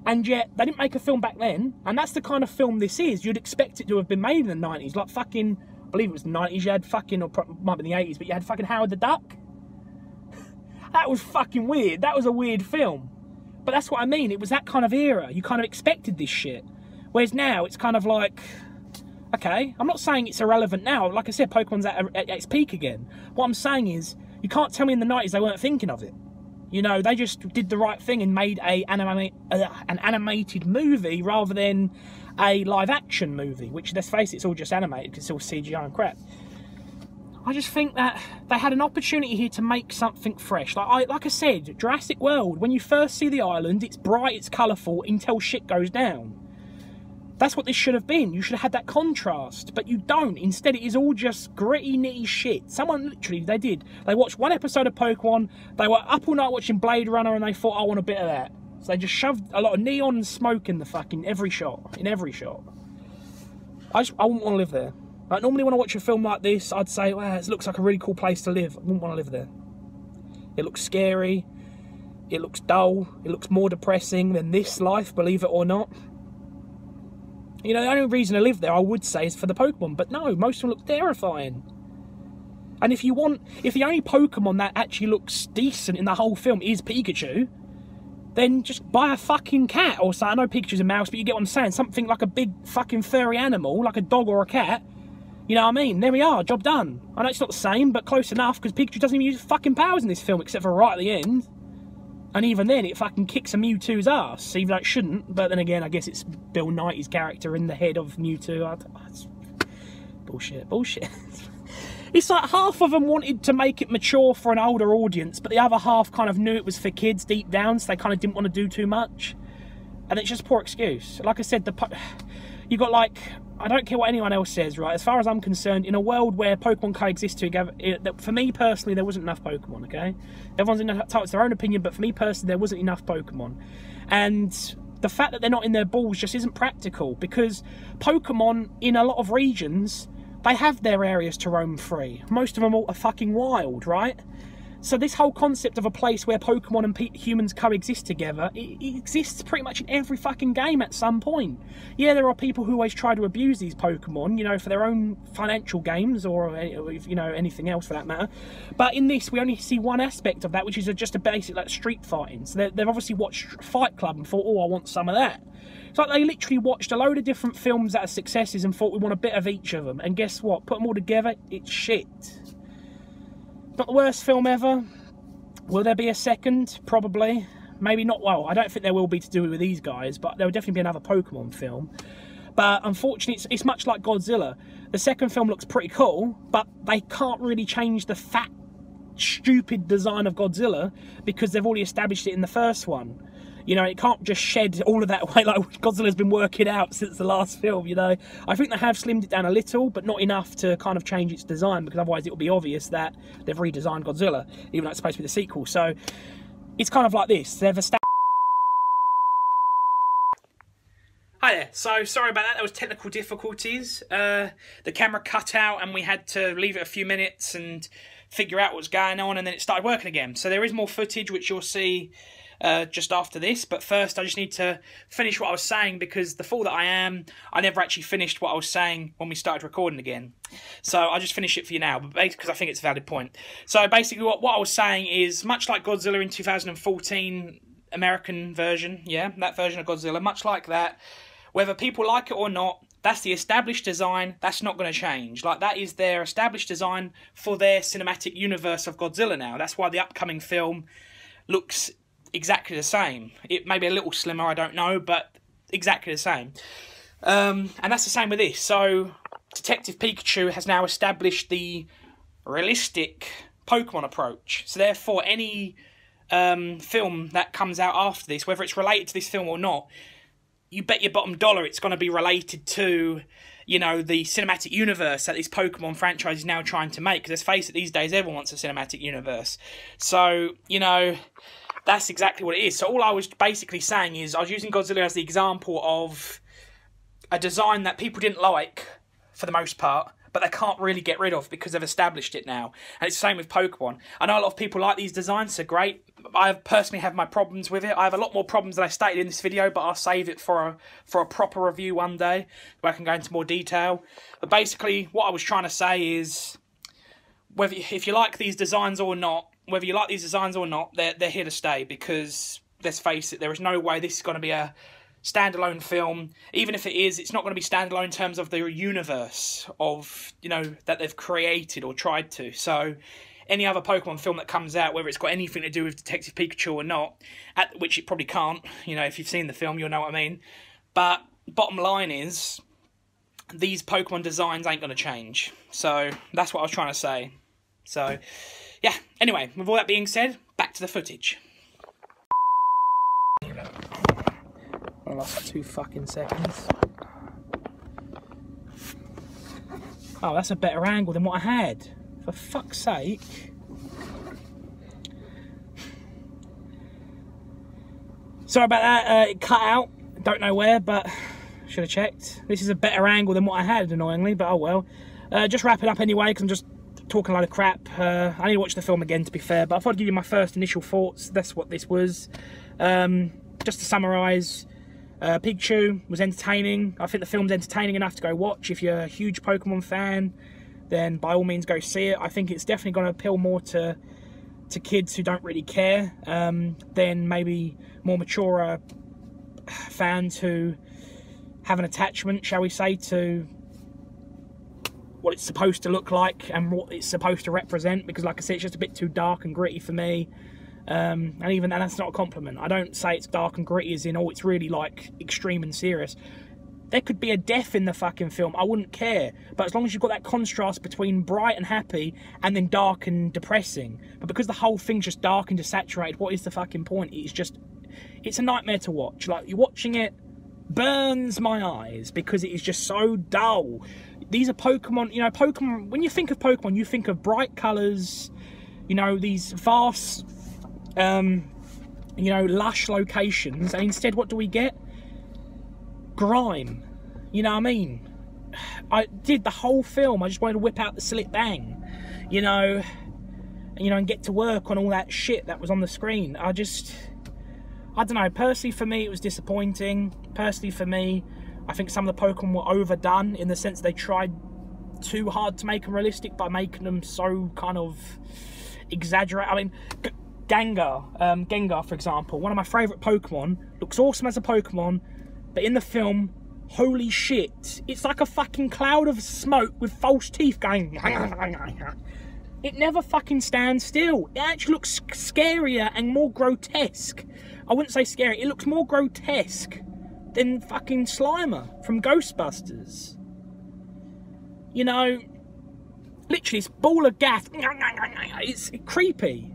[SPEAKER 1] And yet, they didn't make a film back then. And that's the kind of film this is. You'd expect it to have been made in the 90s. Like fucking... I believe it was the 90s. You had fucking... Or might be the 80s, but you had fucking Howard the Duck. That was fucking weird. That was a weird film. But that's what I mean. It was that kind of era. You kind of expected this shit. Whereas now, it's kind of like... Okay, I'm not saying it's irrelevant now. Like I said, Pokemon's at its peak again. What I'm saying is, you can't tell me in the 90s they weren't thinking of it. You know, they just did the right thing and made an animated movie rather than a live-action movie, which, let's face it, it's all just animated because it's all CGI and crap. I just think that they had an opportunity here to make something fresh. Like I said, Jurassic World, when you first see the island, it's bright, it's colourful, until shit goes down. That's what this should have been. You should have had that contrast, but you don't. Instead, it is all just gritty, nitty shit. Someone literally, they watched one episode of Pokemon, they were up all night watching Blade Runner, and they thought, I want a bit of that. So they just shoved a lot of neon and smoke in every shot. I wouldn't want to live there. Like, normally when I watch a film like this, I'd say, wow, it looks like a really cool place to live. I wouldn't want to live there. It looks scary. It looks dull. It looks more depressing than this life, believe it or not. You know, the only reason to live there, I would say, is for the Pokemon. But no, most of them look terrifying. And if the only Pokemon that actually looks decent in the whole film is Pikachu, then just buy a fucking cat or something. I know Pikachu's a mouse, but you get what I'm saying. Something like a big fucking furry animal, like a dog or a cat. You know what I mean? There we are, job done. I know it's not the same, but close enough, because Pikachu doesn't even use fucking powers in this film, except for right at the end. And even then, it fucking kicks a Mewtwo's ass, even though it shouldn't. But then again, I guess it's Bill Nighy's character in the head of Mewtwo. It's bullshit. It's like half of them wanted to make it mature for an older audience, but the other half kind of knew it was for kids deep down, so they kind of didn't want to do too much. And it's just a poor excuse. Like I said, you got like... I don't care what anyone else says, right? As far as I'm concerned, in a world where Pokemon coexist together, for me personally, there wasn't enough Pokemon, okay? Everyone's entitled to their own opinion, but for me personally, there wasn't enough Pokemon. And the fact that they're not in their balls just isn't practical, because Pokemon, in a lot of regions, they have their areas to roam free. Most of them are fucking wild, right? So this whole concept of a place where Pokemon and humans coexist together, it exists pretty much in every fucking game at some point. Yeah, there are people who always try to abuse these Pokemon, you know, for their own financial gains or, you know, anything else for that matter. But in this, we only see one aspect of that, which is just a basic, like, street fighting. So they've obviously watched Fight Club and thought, oh, I want some of that. It's like they literally watched a load of different films that are successes and thought we want a bit of each of them. And guess what? Put them all together, it's shit. Not the worst film ever. Will there be a second? Probably. Maybe not, well, I don't think there will be to do with these guys, but there will definitely be another Pokemon film. But unfortunately, it's much like Godzilla. The second film looks pretty cool, but they can't really change the fat, stupid design of Godzilla because they've already established it in the first one. You know, it can't just shed all of that weight like Godzilla's been working out since the last film, you know. I think they have slimmed it down a little, but not enough to kind of change its design, because otherwise it will be obvious that they've redesigned Godzilla, even though it's supposed to be the sequel. So it's kind of like this. They've established... Hi there, so sorry about that, there was technical difficulties. The camera cut out and we had to leave it a few minutes and figure out what was going on, and then it started working again. So there is more footage which you'll see just after this, but first I just need to finish what I was saying, because the fool that I am, I never actually finished what I was saying when we started recording again. So I'll just finish it for you now, because I think it's a valid point. So basically what I was saying is, much like Godzilla in 2014, American version, yeah, that version of Godzilla, much like that, whether people like it or not, that's the established design. That's not going to change. Like, that is their established design for their cinematic universe of Godzilla now. That's why the upcoming film looks exactly the same. It may be a little slimmer, I don't know, but exactly the same. And that's the same with this. So Detective Pikachu has now established the realistic Pokemon approach. So therefore, any film that comes out after this, whether it's related to this film or not, you bet your bottom dollar it's going to be related to, you know, the cinematic universe that this Pokemon franchise is now trying to make. Because let's face it, these days everyone wants a cinematic universe. So, you know, that's exactly what it is. So all I was basically saying is, I was using Godzilla as the example of a design that people didn't like, for the most part, but they can't really get rid of because they've established it now. And it's the same with Pokemon. I know a lot of people like these designs, they're great. I personally have my problems with it. I have a lot more problems than I stated in this video, but I'll save it for a proper review one day, where I can go into more detail. But basically, what I was trying to say is, whether if you like these designs or not, they're here to stay, because, let's face it, there is no way this is going to be a standalone film. Even if it is, it's not going to be standalone in terms of the universe of, you know, that they've created or tried to. So any other Pokemon film that comes out, whether it's got anything to do with Detective Pikachu or not, which it probably can't, you know, if you've seen the film, you'll know what I mean. But bottom line is, these Pokemon designs ain't going to change. So that's what I was trying to say. So yeah, anyway, with all that being said, back to the footage. I lost 2 fucking seconds. Oh, that's a better angle than what I had. For fuck's sake. Sorry about that, it cut out. Don't know where, but should have checked. This is a better angle than what I had, annoyingly, but oh well. Just wrap it up anyway, because I'm just talking a load of crap. I need to watch the film again, to be fair, but I thought I'd give you my first initial thoughts. That's what this was. Just to summarise, Pikachu was entertaining. I think the film's entertaining enough to go watch. If you're a huge Pokemon fan, then by all means go see it. I think it's definitely going to appeal more to kids who don't really care than maybe more mature fans who have an attachment, shall we say, to what it's supposed to look like and what it's supposed to represent, because like I said, it's just a bit too dark and gritty for me. And even then, that's not a compliment. I don't say it's dark and gritty as in, oh, it's really like extreme and serious. There could be a death in the fucking film, I wouldn't care. But as long as you've got that contrast between bright and happy and then dark and depressing. But because the whole thing's just dark and just saturated, what is the fucking point? It's a nightmare to watch. Like, you're watching it, burns my eyes because it is just so dull. These are Pokemon, you know, Pokemon, when you think of Pokemon, you think of bright colours, you know, these vast, you know, lush locations, and instead what do we get? Grime. You know what I mean? I did the whole film, I just wanted to whip out the Slit Bang, you know, and get to work on all that shit that was on the screen. I don't know, personally for me it was disappointing. Personally for me, I think some of the Pokemon were overdone, in the sense they tried too hard to make them realistic by making them so kind of exaggerate. I mean, Gengar, for example, one of my favourite Pokemon, looks awesome as a Pokemon, but in the film, holy shit, it's like a fucking cloud of smoke with false teeth going. It never fucking stands still. It actually looks scarier and more grotesque I wouldn't say scary, it looks more grotesque than fucking Slimer from Ghostbusters. You know, literally, it's ball of gas. It's creepy.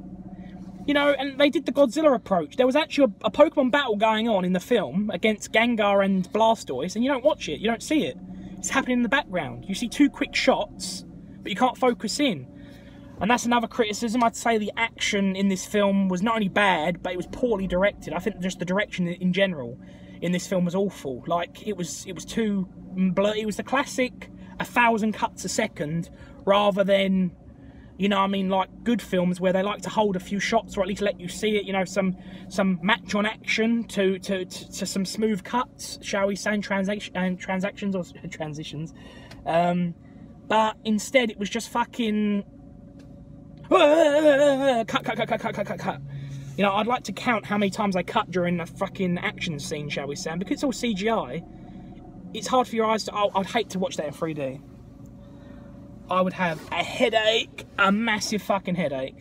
[SPEAKER 1] You know, and they did the Godzilla approach. There was actually a Pokemon battle going on in the film against Gengar and Blastoise, and you don't watch it, you don't see it. It's happening in the background. You see 2 quick shots, but you can't focus in. And that's another criticism. I'd say the action in this film was not only bad, but it was poorly directed. I think just the direction in general in this film was awful. Like, it was too blurry. It was the classic 1,000 cuts a second, rather than, you know what I mean, like good films where they like to hold a few shots, or at least let you see it, you know, some match on action to some smooth cuts, shall we say, and transactions or transitions. But instead it was just fucking cut. You know, I'd like to count how many times I cut during a fucking action scene, shall we say, and because it's all CGI, it's hard for your eyes to... I'd hate to watch that in 3D. I would have a headache, a massive fucking headache.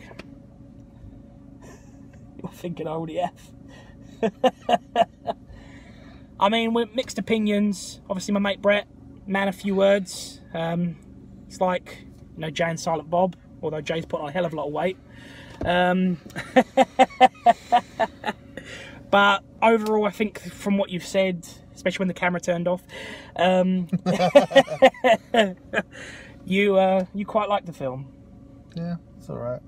[SPEAKER 1] You're thinking I already have. I mean, we're mixed opinions. Obviously, my mate Brett, man, a few words. It's like, you know, Jay and Silent Bob, although Jay's put on a hell of a lot of weight. But overall, I think from what you've said, especially when the camera turned off, you quite like the film.
[SPEAKER 2] Yeah, it's alright.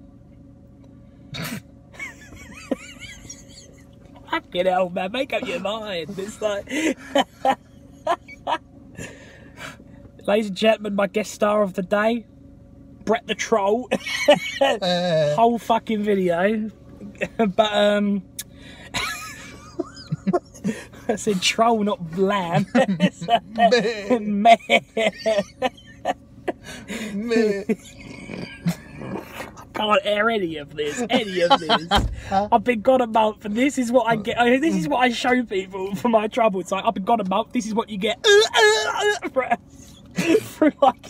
[SPEAKER 1] Fucking hell, man, make up your mind. It's like... Ladies and gentlemen, my guest star of the day, Brett the Troll. Whole fucking video. But, I said troll, not lamb. Meh. I can't air any of this. I've been gone a month, and this is what I get. This is what I show people for my trouble. It's like, I've been gone a month. This is what you get. For like.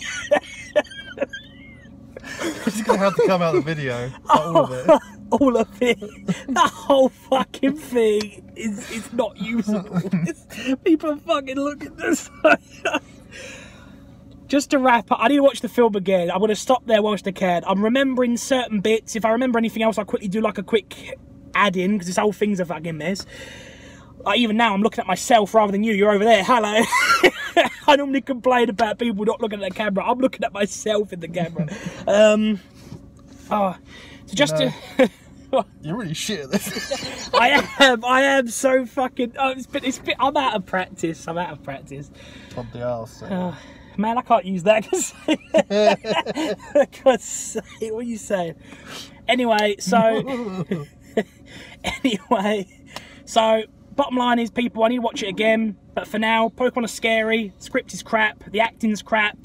[SPEAKER 2] It's gonna have to come out of the video. All of it.
[SPEAKER 1] All of it. The whole fucking thing is not usable. People fucking look at this. Just to wrap up, I need to watch the film again. I'm going to stop there whilst I can. I'm remembering certain bits. If I remember anything else, I'll quickly do like a quick add-in, because this whole thing's a fucking mess. Like, even now, I'm looking at myself rather than you. You're over there. Hello. I normally complain about people not looking at the camera. I'm looking at myself in the camera. So just to...
[SPEAKER 2] You're really shit at this.
[SPEAKER 1] I am so fucking... Oh, I'm out of practice. On
[SPEAKER 2] the arse.
[SPEAKER 1] Man, I can't use that. I can't say... What are you saying? Anyway, so... So, bottom line is, people, I need to watch it again. But for now, Pokemon are scary. The script is crap. The acting's crap.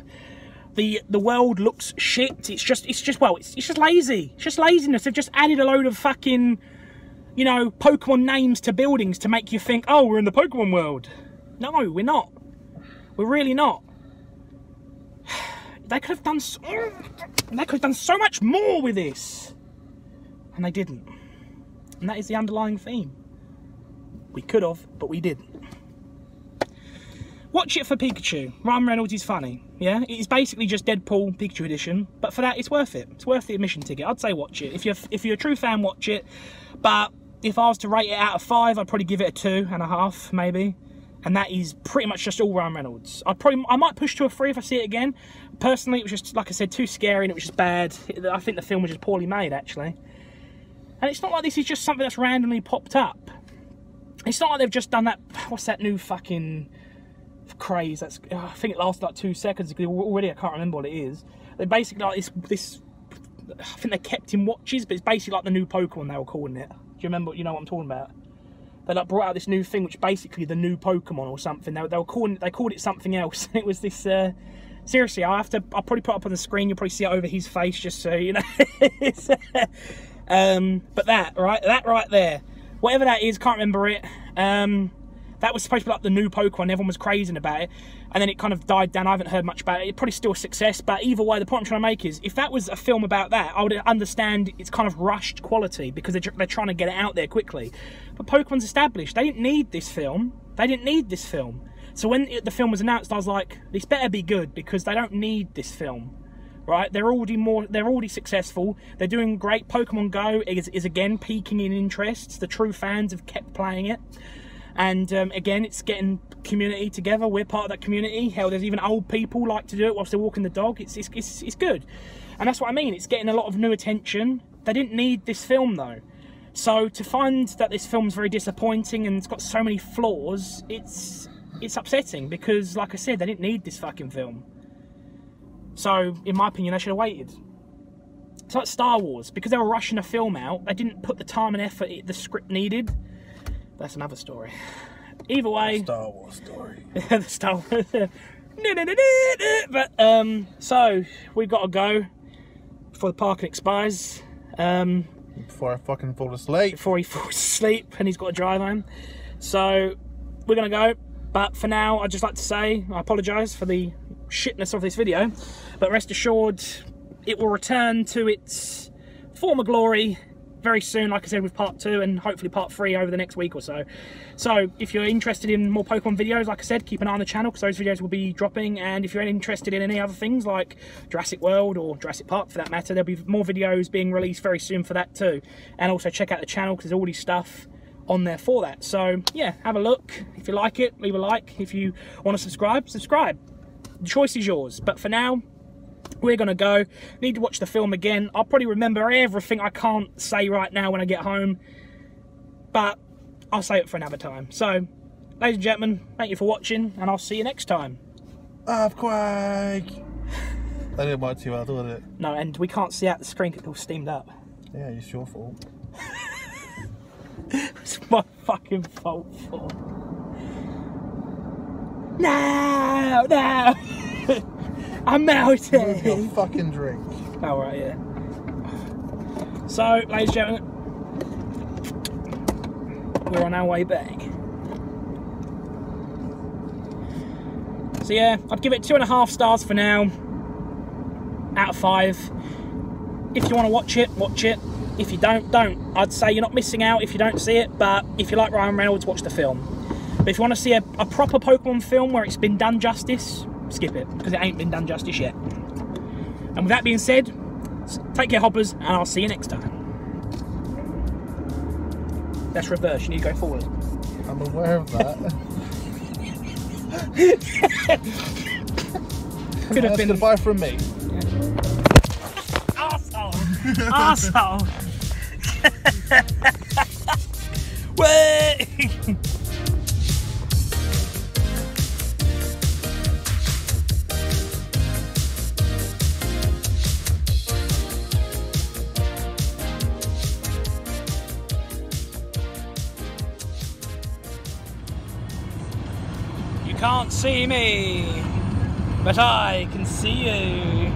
[SPEAKER 1] The world looks shit. It's just lazy. It's just laziness. They've just added a load of fucking, you know, Pokemon names to buildings to make you think, oh, we're in the Pokemon world. No, we're not. We're really not. They could have done so much more with this, and they didn't. And that is the underlying theme. We could have, but we didn't. Watch it for Pikachu. Ryan Reynolds is funny. Yeah, it's basically just Deadpool Pikachu edition, but for that, it's worth it. It's worth the admission ticket. I'd say watch it. If you're a true fan, watch it. But if I was to rate it out of 5, I'd probably give it a 2.5, maybe. And that is pretty much just all Ryan Reynolds. I might push to a 3 if I see it again. Personally, it was just, like I said, too scary, and it was just bad. I think the film was just poorly made, actually. And it's not like this is just something that's randomly popped up. It's not like they've just done that. What's that new fucking craze? That's, I think it lasted like 2 seconds. Already, I can't remember what it is. They basically like this. I think they kept in watches, but it's basically like the new Pokemon, they were calling it. Do you remember? You know what I'm talking about? They like brought out this new thing, which basically the new Pokemon or something. They called it something else. It was this. Seriously, I'll probably put it up on the screen. You'll probably see it over his face, just so you know. But that right there, whatever that is, can't remember it. They That was supposed to be like the new Pokemon. Everyone was crazing about it, and then it kind of died down. I haven't heard much about it. It's probably still a success, but either way, the point I'm trying to make is, if that was a film about that, I would understand it's kind of rushed quality because they're trying to get it out there quickly. But Pokemon's established. They didn't need this film. They didn't need this film. So when the film was announced, I was like, this better be good because they don't need this film. Right, they're already successful. They're doing great. Pokemon Go is again peaking in interest. The true fans have kept playing it, and again, it's getting community together. We're part of that community. Hell, there's even old people like to do it whilst they're walking the dog. It's good, and that's what I mean. It's getting a lot of new attention. They didn't need this film though, so to find that this film's very disappointing and it's got so many flaws, it's upsetting because, like I said, they didn't need this fucking film. So, in my opinion, they should have waited. It's like Star Wars. Because they were rushing a film out, they didn't put the time and effort the script needed. That's another story. Either way...
[SPEAKER 2] Star Wars story.
[SPEAKER 1] The Star Wars... But, so, we've got to go before the parking expires.
[SPEAKER 2] Before I fucking fall asleep.
[SPEAKER 1] Before he falls asleep and he's got to drive home. So, we're going to go. But for now, I'd just like to say, I apologise for the shitness of this video, but rest assured it will return to its former glory very soon, like I said, with part 2 and hopefully part 3 over the next week or so. So if you're interested in more Pokemon videos, like I said, keep an eye on the channel because those videos will be dropping, and if you're interested in any other things like Jurassic World or Jurassic Park for that matter, there'll be more videos being released very soon for that too. And also check out the channel because there's already stuff on there for that. So yeah, have a look. If you like it, leave a like. If you want to subscribe, subscribe. The choice is yours. But for now, we're gonna go. Need to watch the film again. I'll probably remember everything I can't say right now when I get home, but I'll say it for another time. So ladies and gentlemen, thank you for watching, and I'll see you next time.
[SPEAKER 2] Earthquake! That didn't work too well, did it?
[SPEAKER 1] No, and we can't see out the screen because it's all steamed up.
[SPEAKER 2] Yeah, it's your fault.
[SPEAKER 1] It's my fucking fault for. No, no! I'm melting!
[SPEAKER 2] Move your fucking drink.
[SPEAKER 1] Oh, right, yeah. So, ladies and gentlemen, we're on our way back. So yeah, I'd give it 2.5 stars for now, out of 5. If you want to watch it, watch it. If you don't, don't. I'd say you're not missing out if you don't see it, but if you like Ryan Reynolds, watch the film. But if you want to see a proper Pokemon film where it's been done justice, skip it, because it ain't been done justice yet. And with that being said, take care, hoppers, and I'll see you next time. That's reverse, you need to go forward.
[SPEAKER 2] I'm aware of that.
[SPEAKER 1] Could have been
[SPEAKER 2] goodbye from me.
[SPEAKER 1] Arsehole! Arsehole! Wait! You can't see me, but I can see you.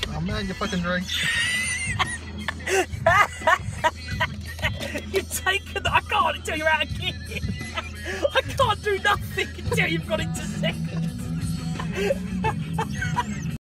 [SPEAKER 2] Oh man, you fucking drink.
[SPEAKER 1] You've taken. I can't until you're out of gear. I can't do nothing until you've got into seconds.